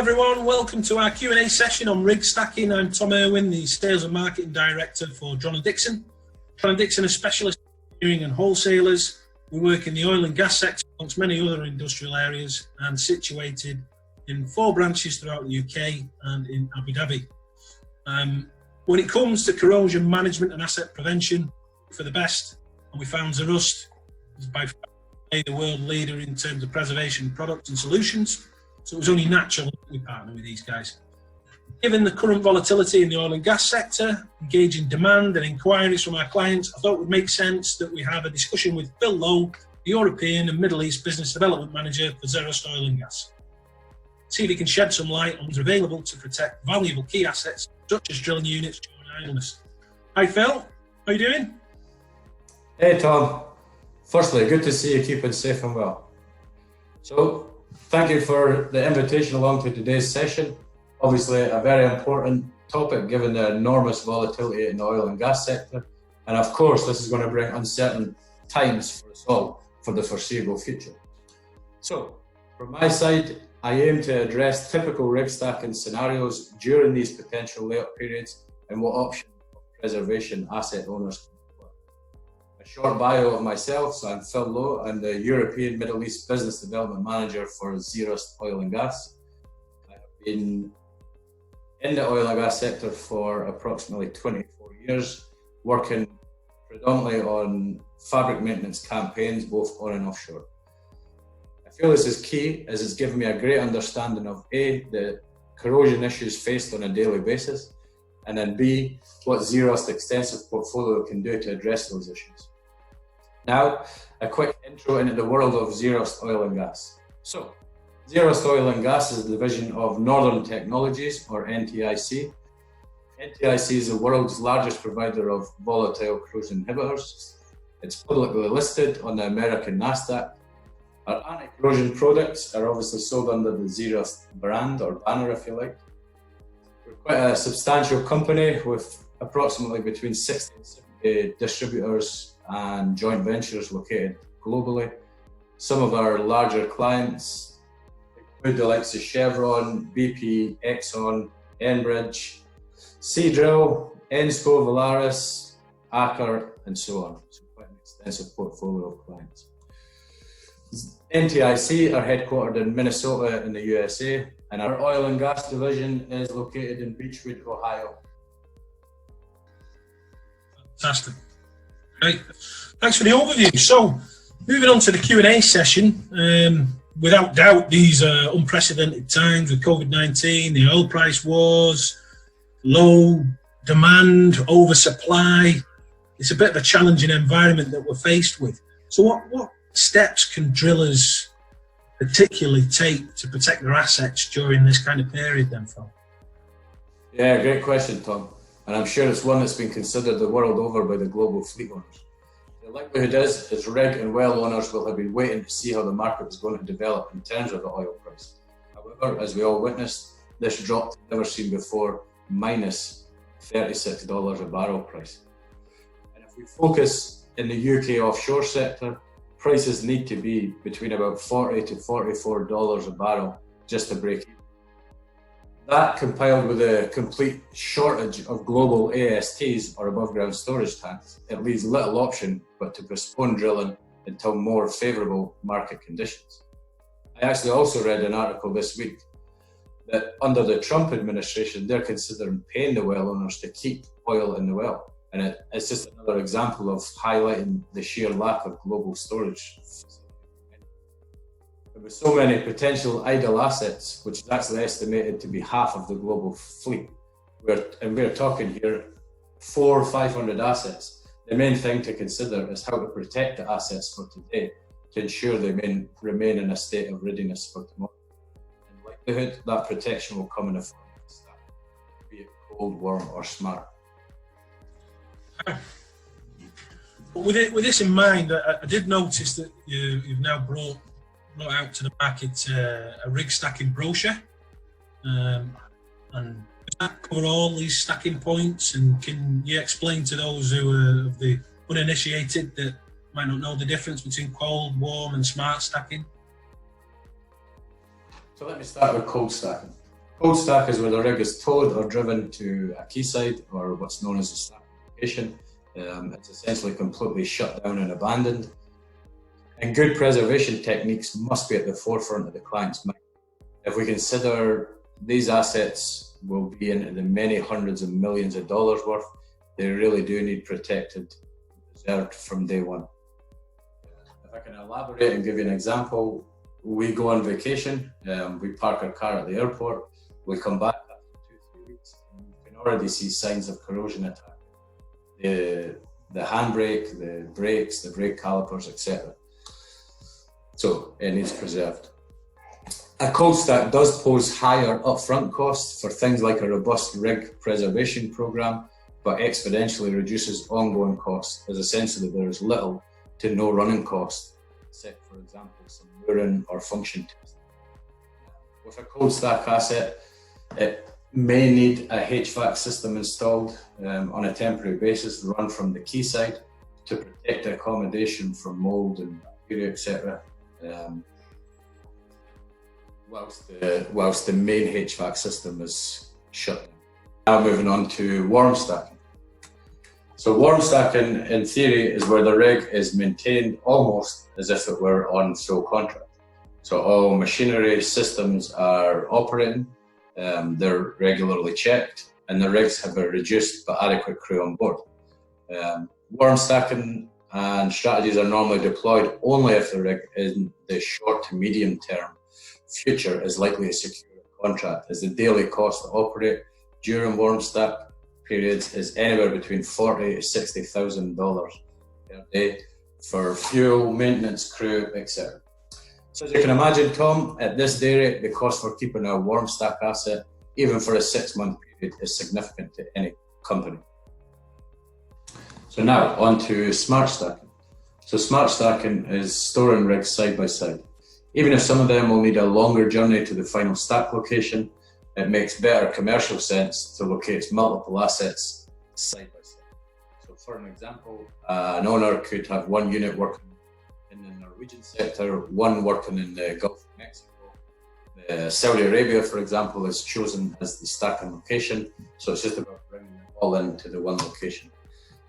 everyone, welcome to our Q&A session on rig stacking. I'm Tom Irwin, the Sales and Marketing Director for Dron and Dickson. Dron and Dickson are specialist engineering and wholesalers. We work in the oil and gas sector amongst many other industrial areas and situated in 4 branches throughout the UK and in Abu Dhabi. When it comes to corrosion management and asset prevention, for the best, and we found Zerust is by far the world leader in terms of preservation products and solutions. So it was only natural that we partner with these guys. Given the current volatility in the oil and gas sector, engaging demand and inquiries from our clients, I thought it would make sense that we have a discussion with Phil Lowe, the European and Middle East Business Development Manager for Zerust Oil Gas. See if he can shed some light on what's available to protect valuable key assets, such as drilling units during idleness. Hi Phil, how are you doing? Hey Tom, firstly, good to see you keeping safe and well. So, thank you for the invitation along to today's session. Obviously a very important topic given the enormous volatility in the oil and gas sector. And of course, this is going to bring uncertain times for us all for the foreseeable future. So, from my side, I aim to address typical rig stacking scenarios during these potential layup periods and what options of preservation asset owners can employ. A short bio of myself, so I'm Phil Lowe, I'm the European Middle East Business Development Manager for Zerust Oil and Gas. I have been in the oil and gas sector for approximately 24 years, working predominantly on fabric maintenance campaigns, both on and offshore. I feel this is key as it's given me a great understanding of A, the corrosion issues faced on a daily basis, and then B, what Zerust's extensive portfolio can do to address those issues. Now, a quick intro into the world of Zerust Oil and Gas. So, Zerust Oil and Gas is a division of Northern Technologies, or NTIC. NTIC is the world's largest provider of volatile corrosion inhibitors. It's publicly listed on the American NASDAQ. Our anti-corrosion products are obviously sold under the Zerust brand, or banner if you like. We're quite a substantial company with approximately between 60 and 70 distributors and joint ventures located globally. Some of our larger clients include the likes of Chevron, BP, Exxon, Enbridge, Seadrill, Ensco, Valaris, Aker, and so on. So quite an extensive portfolio of clients. NTIC are headquartered in Minnesota in the USA, and our oil and gas division is located in Beechwood, Ohio. Fantastic. Great. Thanks for the overview. So, moving on to the Q&A session, without doubt, these are unprecedented times with COVID-19, the oil price wars, low demand, oversupply. It's a bit of a challenging environment that we're faced with. So what steps can drillers particularly take to protect their assets during this kind of period then, Phil? Yeah, great question, Tom. And I'm sure it's one that's been considered the world over by the global fleet owners. The likelihood is rig and well owners will have been waiting to see how the market is going to develop in terms of the oil price. However, as we all witnessed, this dropped never seen before, minus $36 a barrel price. And if we focus in the UK offshore sector, prices need to be between about $40 to $44 a barrel just to break even. That, compiled with a complete shortage of global ASTs, or above ground storage tanks, it leaves little option but to postpone drilling until more favourable market conditions. I actually also read an article this week that under the Trump administration, they're considering paying the well owners to keep oil in the well. And it's just another example of highlighting the sheer lack of global storage. With so many potential idle assets, which is actually estimated to be half of the global fleet, we're talking here 400 or 500 assets. The main thing to consider is how to protect the assets for today to ensure they remain in a state of readiness for tomorrow. In likelihood, that protection will come in a form of stack, be it cold, warm, or smart. But with this in mind, I did notice that you've now brought out to the market a rig stacking brochure, and does that cover all these stacking points? And can you explain to those who are of the uninitiated that might not know the difference between cold, warm, and smart stacking? So let me start with cold stacking. Cold stack is where the rig is towed or driven to a quayside, or what's known as a stack location. It's essentially completely shut down and abandoned. And good preservation techniques must be at the forefront of the client's mind. If we consider these assets will be into the many hundreds of millions of dollars worth, they really do need protected, preserved from day one. If I can elaborate and give you an example, we go on vacation, we park our car at the airport, we come back after 2-3 weeks, and you can already see signs of corrosion attack. The handbrake, the brakes, the brake calipers, etc. So it needs preserved. A cold stack does pose higher upfront costs for things like a robust rig preservation program, but exponentially reduces ongoing costs, as essentially there is little to no running cost, except for example some mooring or function testing. With a cold stack asset, it may need a HVAC system installed on a temporary basis, run from the quayside to protect the accommodation from mold and bacteria, etc. Whilst the main HVAC system is shut down. Now moving on to warm stacking. So warm stacking in theory is where the rig is maintained almost as if it were on full contract. So all machinery systems are operating, they're regularly checked, and the rigs have a reduced but adequate crew on board. Warm stacking and strategies are normally deployed only if the rig in the short to medium term future is likely to secure a contract, as the daily cost to operate during warm stack periods is anywhere between $40,000 to $60,000 per day for fuel, maintenance, crew, etc. So as you can imagine, Tom, at this day rate, the cost for keeping a warm stack asset, even for a 6-month period, is significant to any company. So now on to smart stacking. So smart stacking is storing rigs side by side. Even if some of them will need a longer journey to the final stack location, it makes better commercial sense to locate multiple assets side by side. So for an example, an owner could have one unit working in the Norwegian sector, one working in the Gulf of Mexico. Saudi Arabia, for example, is chosen as the stacking location, so it's just about bringing them all into the one location.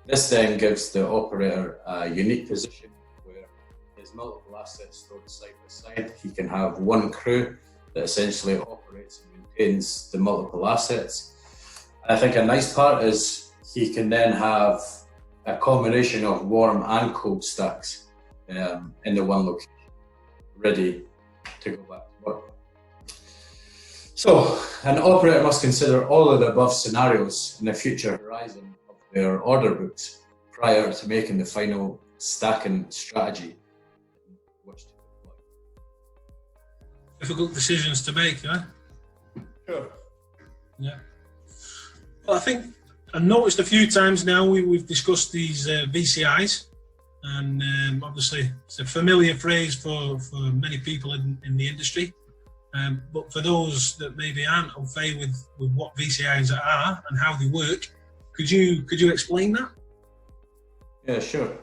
This then gives the operator a unique position where his multiple assets stored side by side. He can have one crew that essentially operates and maintains the multiple assets. And I think a nice part is he can then have a combination of warm and cold stacks in the one location, ready to go back to work. So an operator must consider all of the above scenarios in the future horizon of their order books prior to making the final stacking strategy which to deploy. Difficult decisions to make, yeah? Sure. Yeah. Well, I think I've noticed a few times now we've discussed these VCIs, and obviously it's a familiar phrase for many people in the industry. But for those that maybe aren't au fait with what VCIs are and how they work, could you explain that? Yeah, sure.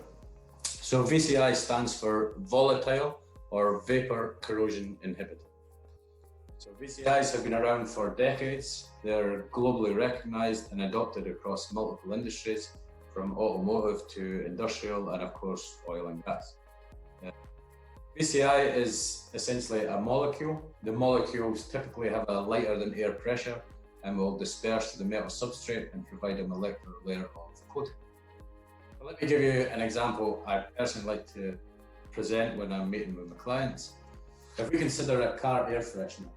So VCI stands for volatile or vapor corrosion inhibitor. So VCIs have been around for decades. They're globally recognized and adopted across multiple industries, from automotive to industrial and of course oil and gas. VCI is essentially a molecule. The molecules typically have a lighter than air pressure and will disperse to the metal substrate and provide a molecular layer of coating. So let me give you an example I personally like to present when I'm meeting with my clients. If we consider a car air freshener,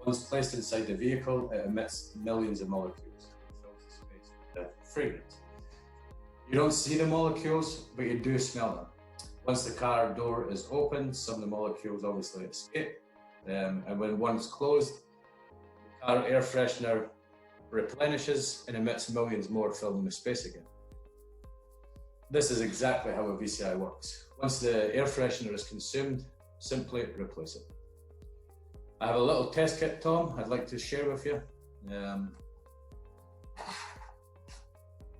once placed inside the vehicle, it emits millions of molecules and fills the space with fragrance. You don't see the molecules, but you do smell them. Once the car door is open, some of the molecules obviously escape, and when one's closed, the car air freshener replenishes and emits millions more, filling the space again. This is exactly how a VCI works. Once the air freshener is consumed, simply replace it. I have a little test kit, Tom, I'd like to share with you.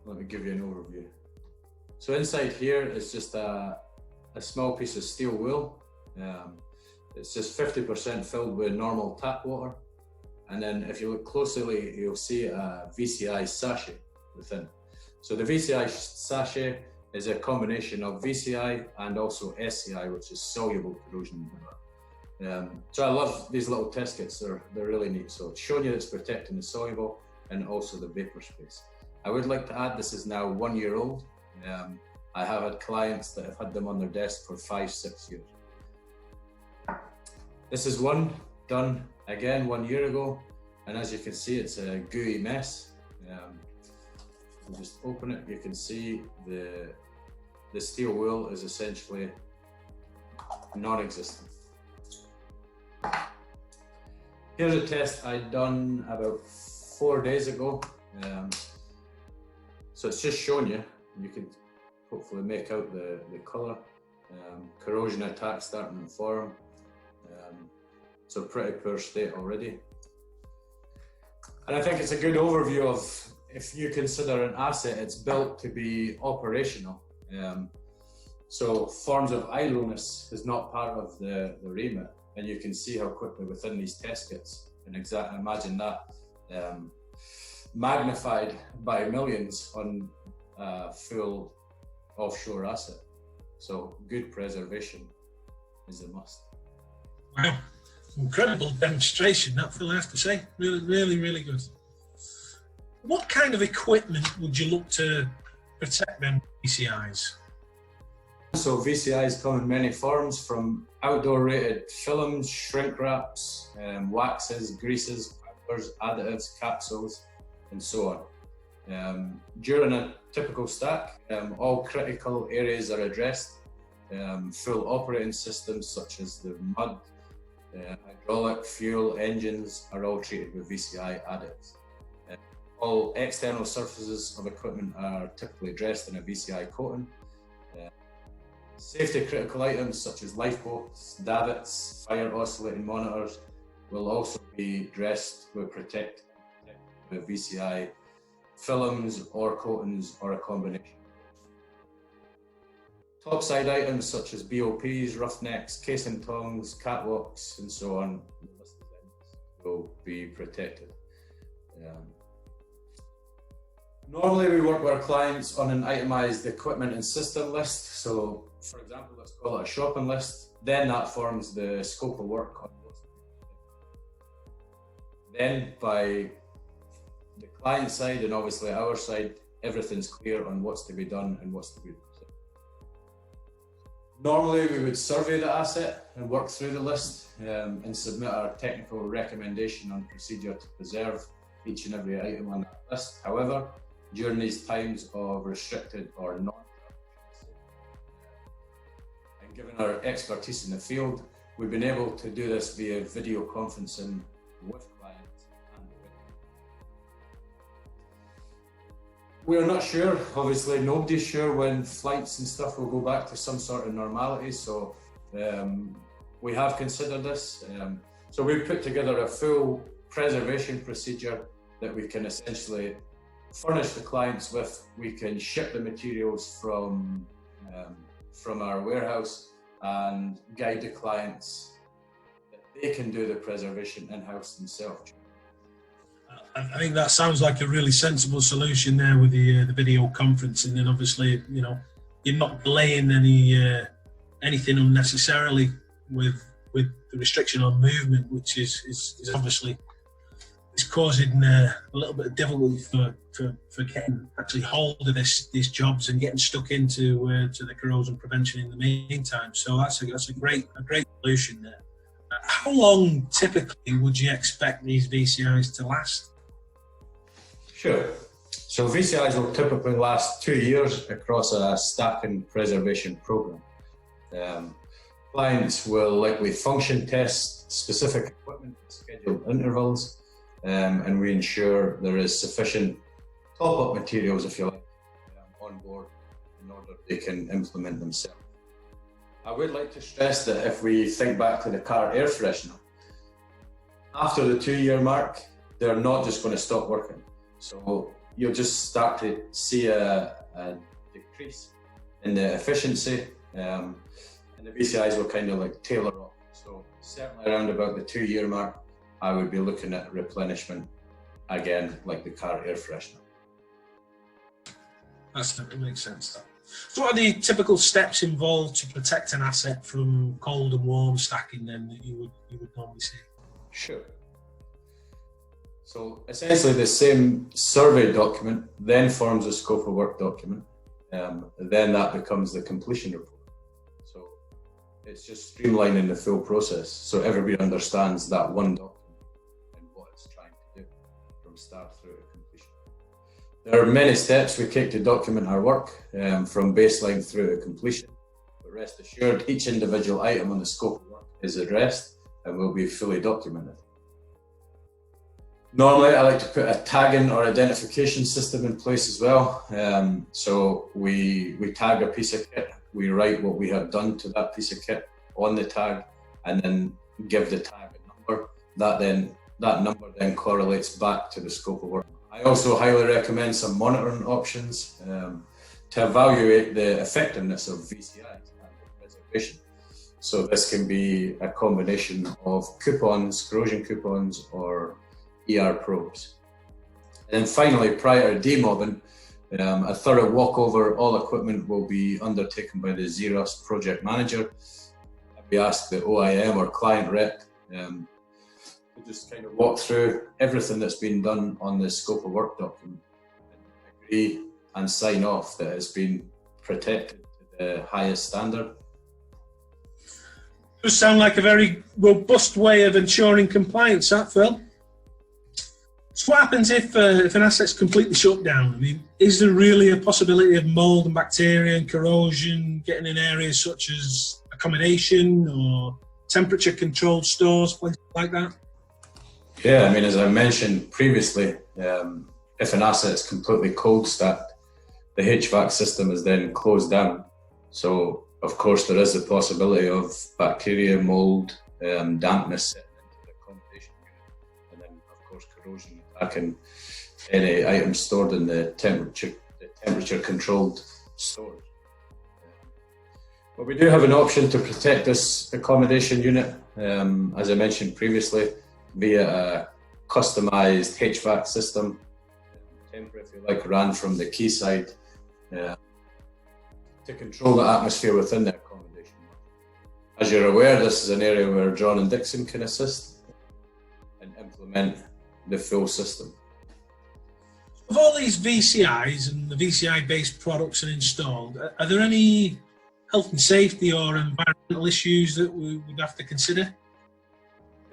Let me give you an overview. So inside here is just a small piece of steel wool. It's just 50% filled with normal tap water, and then if you look closely, you'll see a VCI sachet within. So the VCI sachet is a combination of VCI and also SCI, which is soluble corrosion inhibitor. So I love these little test kits, they're really neat. So it's showing you it's protecting the soluble and also the vapor space. I would like to add, this is now 1 year old. I have had clients that have had them on their desk for 5-6 years. This is one done again 1 year ago, and as you can see, it's a gooey mess. We'll just open it. You can see the steel wool is essentially non-existent. Here's a test I'd done about 4 days ago. So it's just showing you, you can hopefully make out the colour. Corrosion attack starting to form. So pretty poor state already. And I think it's a good overview of, if you consider an asset, it's built to be operational. So forms of idleness is not part of the remit, and you can see how quickly within these test kits, and imagine that magnified by millions on a full offshore asset. So good preservation is a must. Wow, incredible demonstration, that Phil, I have to say. Really good. What kind of equipment would you look to protect them VCIs? So VCIs come in many forms, from outdoor rated films, shrink wraps, waxes, greases, powders, additives, capsules, and so on. During a typical stack, all critical areas are addressed. Full operating systems such as the mud, hydraulic, fuel, engines are all treated with VCI additives. All external surfaces of equipment are typically dressed in a VCI coating. Safety critical items such as lifeboats, davits, fire oscillating monitors will also be dressed with protect with VCI films or coatings or a combination. Topside items such as BOPs, roughnecks, casing tongs, catwalks, and so on will be protected. Normally we work with our clients on an itemised equipment and system list. So for example, let's call it a shopping list. Then that forms the scope of work on those. Then by the client side and obviously our side, everything's clear on what's to be done and what's to be done. Normally we would survey the asset and work through the list and submit our technical recommendation on procedure to preserve each and every item on that list. However, during these times of restricted or non, and given our expertise in the field, we've been able to do this via video conferencing with clients. We are not sure, obviously nobody's sure when flights and stuff will go back to some sort of normality, so we have considered this. So we've put together a full preservation procedure that we can essentially furnish the clients with. We can ship the materials from our warehouse and guide the clients that they can do the preservation in-house themselves. I think that sounds like a really sensible solution there with the video conferencing, and obviously, you know, you're not delaying anything unnecessarily with the restriction on movement, which is obviously it's causing a little bit of difficulty for getting actually hold of these jobs and getting stuck into to the corrosion prevention in the meantime. So that's a great solution there. How long typically would you expect these VCIs to last? Sure. So VCIs will typically last 2 years across a stack and preservation program. Clients will likely function test specific equipment at scheduled intervals, and we ensure there is sufficient top-up materials, if you like, on board in order they can implement themselves. I would like to stress that if we think back to the car air freshener, after the 2 year mark, they're not just going to stop working. So you'll just start to see a decrease in the efficiency, and the VCIs will kind of like tailor off. So certainly around about the 2 year mark, I would be looking at replenishment again, like the car air freshener. That makes sense. So what are the typical steps involved to protect an asset from cold and warm stacking then that you would normally see? Sure. So essentially the same survey document then forms a scope of work document. Then that becomes the completion report. So it's just streamlining the full process so everybody understands that one document and what it's trying to do from start through to completion. There are many steps we take to document our work, from baseline through to completion. But rest assured, each individual item on the scope of work is addressed and will be fully documented. Normally, I like to put a tagging or identification system in place as well. So we tag a piece of kit, we write what we have done to that piece of kit on the tag, and then give the tag a number. That number then correlates back to the scope of work. I also highly recommend some monitoring options to evaluate the effectiveness of VCIs and preservation. So this can be a combination of coupons, corrosion coupons, or ER probes. And then finally, prior to demobbing, a thorough walkover all equipment will be undertaken by the Zerust project manager. We ask the OIM or client rep to just kind of walk through everything that's been done on the scope of work document and agree and sign off that it's been protected to the highest standard. Does sound like a very robust way of ensuring compliance, that, Phil. So what happens if an asset's completely shut down? I mean, is there really a possibility of mold and bacteria and corrosion getting in areas such as accommodation or temperature-controlled stores, places like that? Yeah, I mean, as I mentioned previously, if an asset's completely cold stacked, the HVAC system is then closed down. So, of course, there is the possibility of bacteria, mold, dampness setting into the accommodation unit, and then, of course, corrosion attacking any items stored in the temperature-controlled storage. But we do have an option to protect this accommodation unit, as I mentioned previously, via a customised HVAC system, temporary, if you like, ran from the quayside to control the atmosphere within the accommodation. As you're aware, this is an area where Dron and Dickson can assist and implement the full system. Of all these VCIs and the VCI-based products are installed, are there any health and safety or environmental issues that we would have to consider?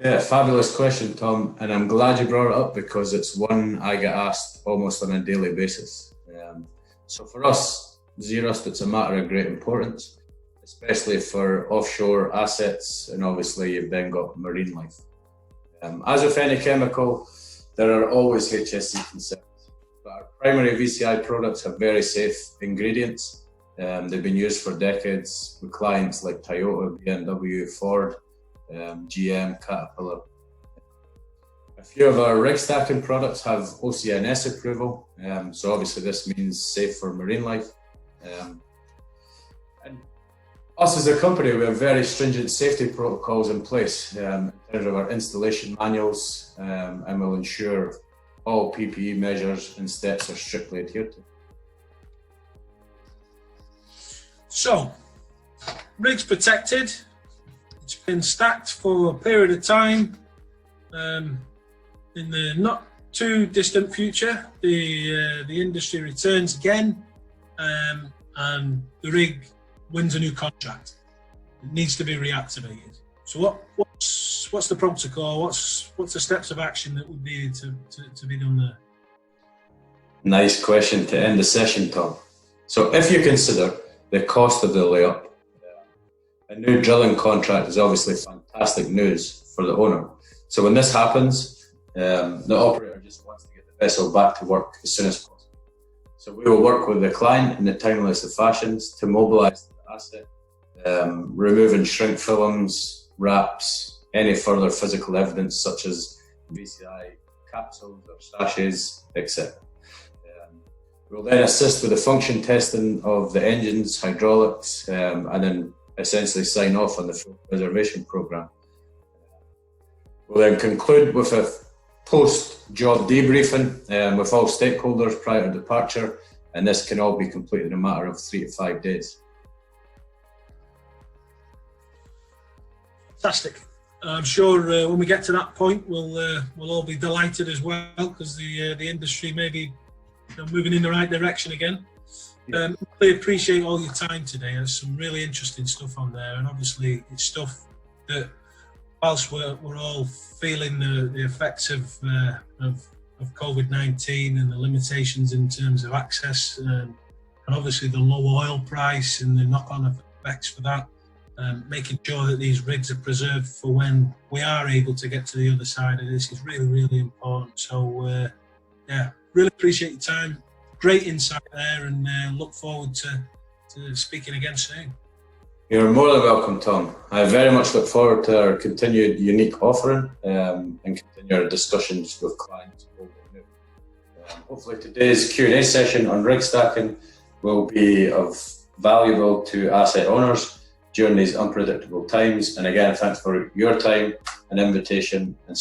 Yeah, fabulous question, Tom, and I'm glad you brought it up because it's one I get asked almost on a daily basis. So for us, Zerust, it's a matter of great importance, especially for offshore assets, and obviously you've then got marine life. As with any chemical, there are always HSE concerns, but our primary VCI products have very safe ingredients. They've been used for decades with clients like Toyota, BMW, Ford, GM, Caterpillar. A few of our rig stacking products have OCNS approval, so obviously this means safe for marine life. And us as a company, we have very stringent safety protocols in place in terms of our installation manuals, and will ensure all PPE measures and steps are strictly adhered to. So, rig's protected. It's been stacked for a period of time. In the not too distant future, the industry returns again, and the rig wins a new contract. It needs to be reactivated. So what's the protocol? What's the steps of action that would be to be done there? Nice question to end the session, Tom. So if you consider the cost of the layup, a new drilling contract is obviously fantastic news for the owner. So when this happens, the operator just wants to get the vessel back to work as soon as possible. So we will work with the client in the timeliest of fashions to mobilise the asset, removing shrink films, wraps, any further physical evidence such as VCI capsules or sachets, etc. We'll then assist with the function testing of the engines, hydraulics, and then essentially sign off on the full preservation programme. We'll then conclude with a post-job debriefing with all stakeholders prior to departure, and this can all be completed in a matter of 3 to 5 days. Fantastic. I'm sure when we get to that point, we'll all be delighted as well, because the industry may be moving in the right direction again. Really appreciate all your time today. There's some really interesting stuff on there, and obviously it's stuff that, whilst we're all feeling the effects of COVID-19 and the limitations in terms of access, and obviously the low oil price and the knock-on effects for that, making sure that these rigs are preserved for when we are able to get to the other side of this is really, really important. So, yeah, really appreciate your time. Great insight there, and look forward to speaking again soon. You're more than welcome, Tom. I very much look forward to our continued unique offering and continue our discussions with clients. Hopefully today's Q&A session on rig stacking will be of valuable to asset owners during these unpredictable times. And again, thanks for your time and invitation and